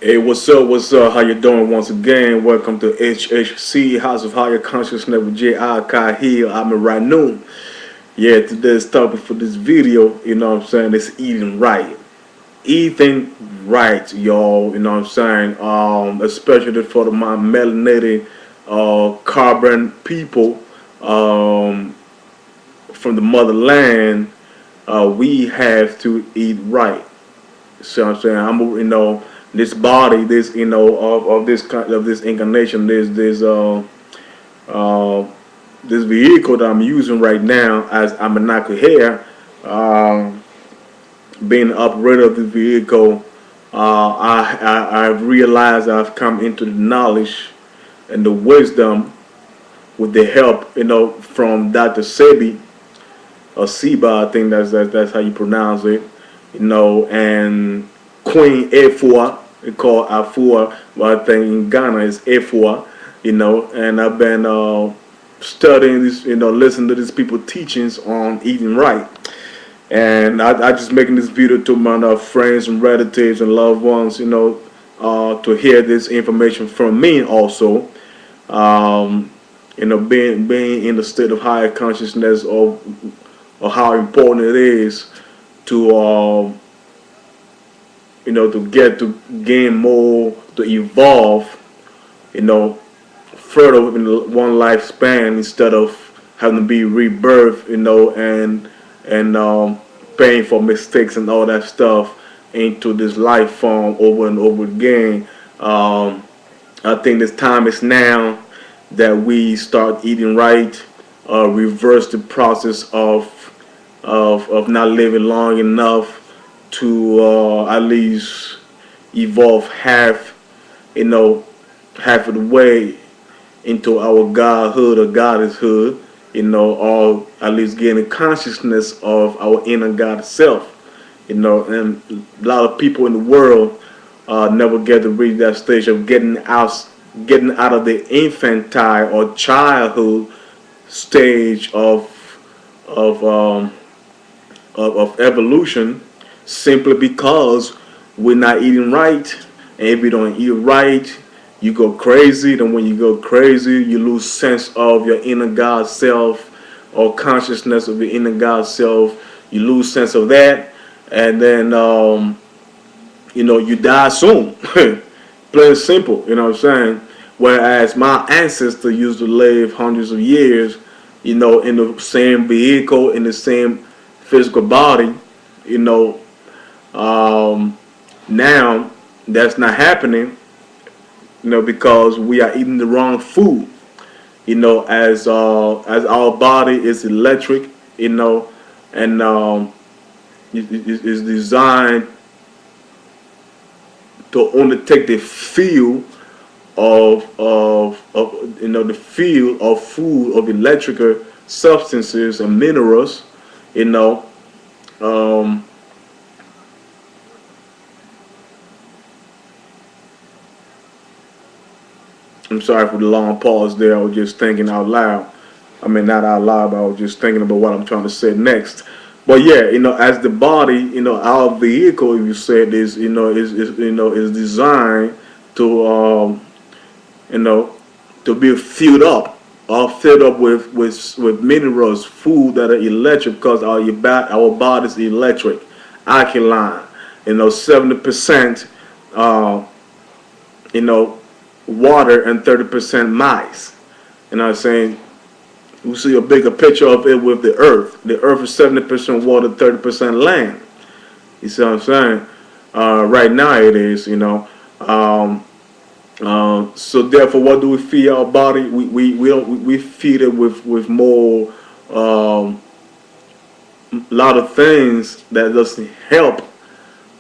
Hey, what's up? What's up? How you doing? Once again, welcome to HHC House of Higher Consciousness with J.I.K.Hill. Amun-RaNun. Yeah, today's topic for this video, you know what I'm saying, is eating right. Eating right, y'all, you know what I'm saying? Especially for my melanated carbon people um, from the motherland, we have to eat right. So I'm saying, this body, this of this kind of this incarnation, uh this vehicle that I'm using right now as Immaknunkelhel, being the operator of the vehicle. I've realized I've come into the knowledge and the wisdom with the help, from Dr. Sebi or Seba, I think that's how you pronounce it, and Queen Efua, they call Afua, but I think in Ghana it's Efua, and I've been studying this, listening to these people teachings on eating right. And I just making this video to my friends and relatives and loved ones, to hear this information from me also. Being in the state of higher consciousness of how important it is to to get to gain more, to evolve, further in one lifespan instead of having to be rebirthed, and paying for mistakes and all that stuff into this life form over and over again. I think this time is now that we start eating right, reverse the process of not living long enough to at least evolve half of the way into our godhood or goddesshood, or at least gaining consciousness of our inner God self, and a lot of people in the world never get to reach that stage of getting out of the infantile or childhood stage of um, of evolution, simply because we're not eating right. And if you don't eat right, you go crazy. Then when you go crazy, you lose sense of your inner God self or consciousness of your inner God self. You lose sense of that, and then you die soon. Plain and simple. You know what I'm saying? Whereas my ancestors used to live hundreds of years, in the same vehicle, in the same physical body, you know. Now that's not happening, because we are eating the wrong food. As our body is electric, and it is designed to only take the feel of the field of food, of electrical substances and minerals. you know um, I'm sorry for the long pause there. I was just thinking out loud. I mean, not out loud, but I was just thinking about what I'm trying to say next. But yeah, as the body, our vehicle, if you said, is designed to you know, to be filled up, or filled up with minerals, food that are electric, because our body's electric, alkaline. 70%, you know, water and 30% mice. I'm saying? We see a bigger picture of it with the earth. The earth is 70% water, 30% land. You see what I'm saying? Right now it is, so therefore, what do we feed our body? We feed it with more, lot of things that doesn't help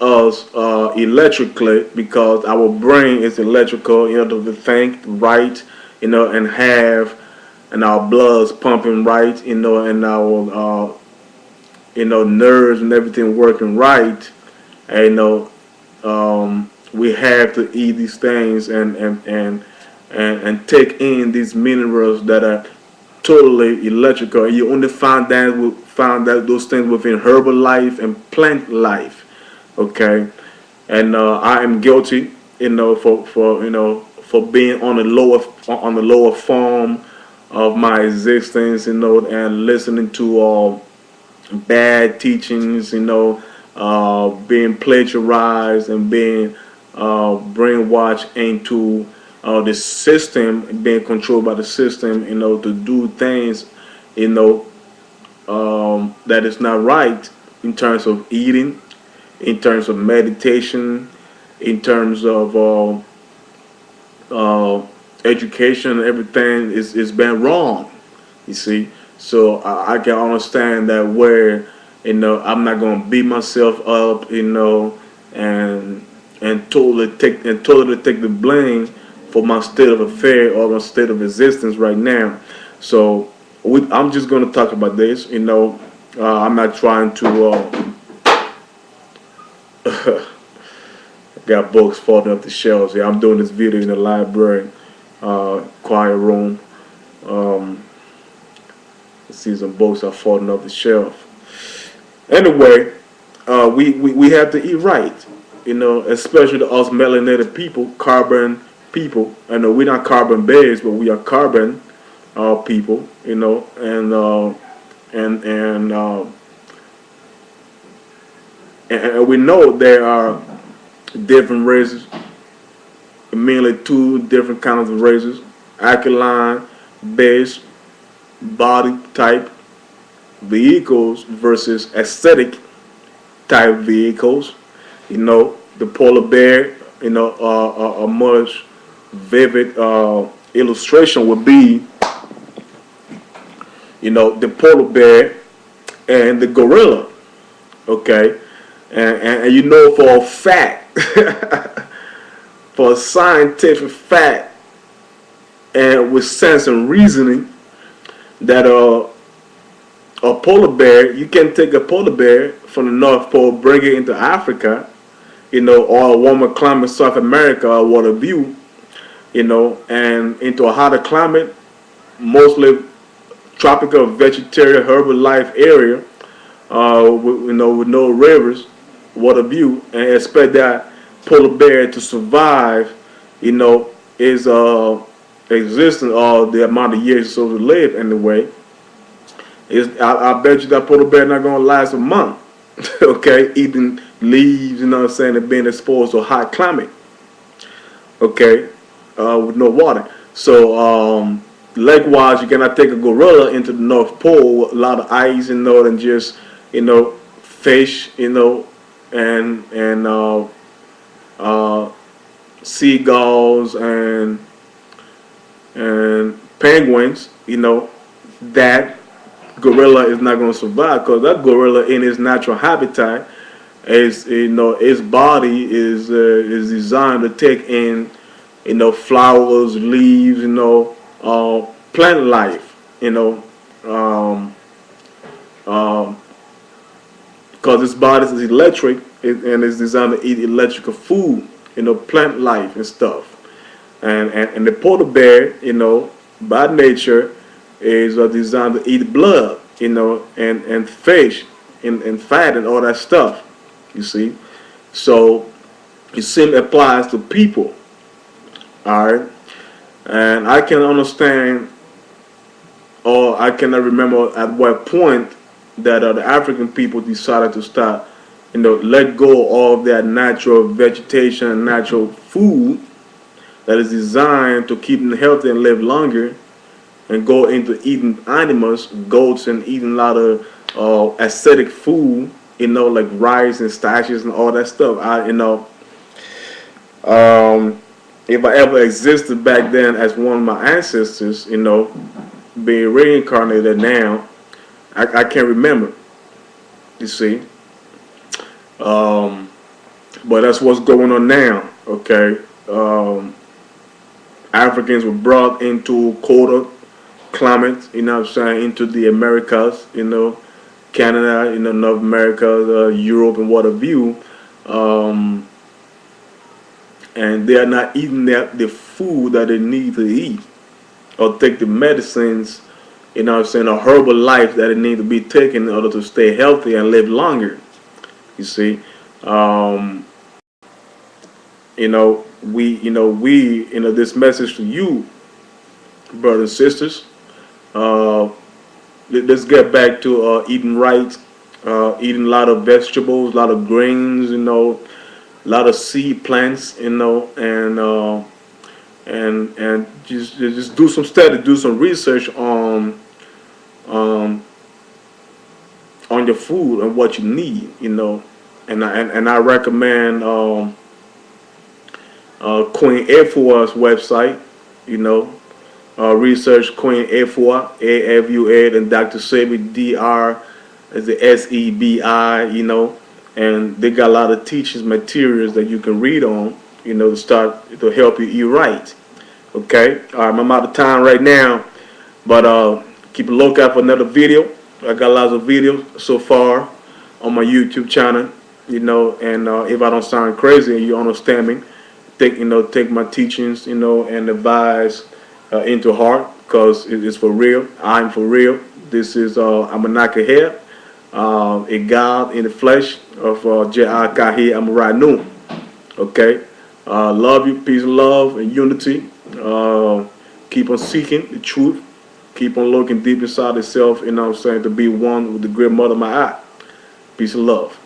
us electrically, because our brain is electrical, to think right, and our blood's pumping right, and our nerves and everything working right. And we have to eat these things and take in these minerals that are totally electrical. And you only found that those things within herbal life and plant life. Okay, and I am guilty, for being on the lower form of my existence, and listening to bad teachings, being plagiarized and being brainwashed into the system, being controlled by the system, to do things, that is not right in terms of eating, in terms of meditation, in terms of education. Everything is been wrong. You see, so I can understand that where I'm not gonna beat myself up, and totally take the blame for my state of affair or my state of existence right now. So I'm just gonna talk about this. I'm not trying to. Got books falling off the shelves. Yeah, I'm doing this video in the library, quiet room. See some books are falling off the shelf. Anyway, we have to eat right, especially us melanated people, carbon people. I know we're not carbon based, but we are carbon people, and we know there are different races, mainly two different kinds of races: alkaline based body type vehicles versus aesthetic type vehicles. The polar bear, a much vivid illustration would be, the polar bear and the gorilla. Okay, and for a fact, for a scientific fact, and with sense and reasoning, that a polar bear, you can take a polar bear from the North Pole, bring it into Africa, or a warmer climate, South America, or what have you, and into a hotter climate, mostly tropical, vegetarian, herbal life area, with no rivers, what have you, and expect that polar bear to survive, is existence, or the amount of years it's supposed to live anyway. I bet you that polar bear not gonna last a month. Okay, eating leaves, and being exposed to a hot climate. Okay, with no water. So likewise, you cannot take a gorilla into the North Pole with a lot of ice, and just fish, and seagulls and penguins. That gorilla is not going to survive, because that gorilla in its natural habitat is, its body is designed to take in, flowers, leaves, plant life, because its body is electric, and it's designed to eat electrical food, plant life and stuff. And the polar bear, by nature, is designed to eat blood, and fish, and fat, and all that stuff. You see, so the same applies to people. All right, and I can understand, or I cannot remember at what point that the African people decided to start, let go of their natural vegetation and natural food that is designed to keep them healthy and live longer, and go into eating animals, goats, and eating a lot of aesthetic food, like rice and starches and all that stuff. If I ever existed back then as one of my ancestors, being reincarnated now, I can't remember. You see, but that's what's going on now. Okay, Africans were brought into colder climate, into the Americas, Canada, North America, Europe, and what have you, and they are not eating the food that they need to eat, or take the medicines, a herbal life that they need to be taken in order to stay healthy and live longer. You see, this message to you, brothers and sisters. Uh, let's get back to eating right, eating a lot of vegetables, a lot of grains, a lot of seed plants, and just do some study, do some research um, on your food and what you need, and I recommend Queen Efua's website, you know, research Queen Efua, AFUA, and Dr. Sebi, DR is the SEBI, and they got a lot of teachings materials that you can read on, to help you eat right. Okay, all right, I'm out of time right now, but keep a lookout for another video. I got lots of videos so far on my YouTube channel, and if I don't sound crazy and you understand me, take my teachings, and advice into heart, because it's for real. I'm for real. This is Amun-RaNun, a God in the flesh of Amun-RaNun. Okay, love you, peace and love and unity. Keep on seeking the truth. Keep on looking deep inside yourself, to be one with the great mother of my eye. Peace and love.